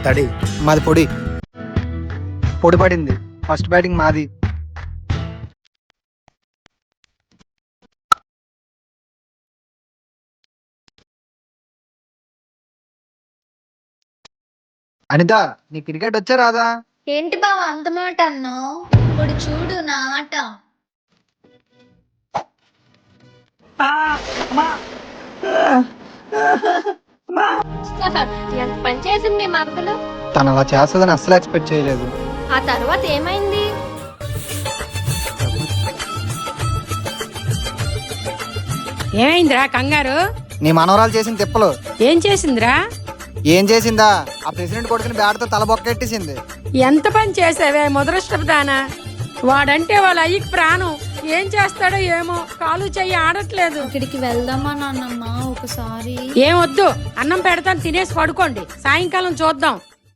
తడి. మాది పొడి. పొడి పడింది. ఫస్ట్ బ్యాటింగ్ మాది. అనిత, నీ క్రికెట్ వచ్చా రాదా? ఏంటి బావ అంత మాట అన్నావు? ఇప్పుడు చూడు నా ఆట. ఎంత పని చేసింది మా అక్కలు. తను అలా చేస్తుందని అస్సలు ఎక్స్పెక్ట్ చేయలేదు. ఆ తర్వాత ఏమైంది? ఏమైందిరా కంగారు? నీ మనవరాలు చేసిన తిప్పలు. ఏం చేసిందిరా? ఏం చేసిందా? ఆ ప్రెసిడెంట్ కొడుకుని బ్యాట్తో తల బొక్కెట్టేసింది. ఎంత పని చేసావే ముదరష్టపదానా. వాడంటే వాళ్ళ అయ్యకి ప్రాణం. ఏం చేస్తాడో ఏమో, కాలు చెయ్యి ఆడట్లేదు. ఇక్కడికి వెళ్దామా నాన్నమ్మ ఒకసారి? ఏం వద్దు, అన్నం పెడతాను, తినేసి పడుకోండి, సాయంకాలం చూద్దాం.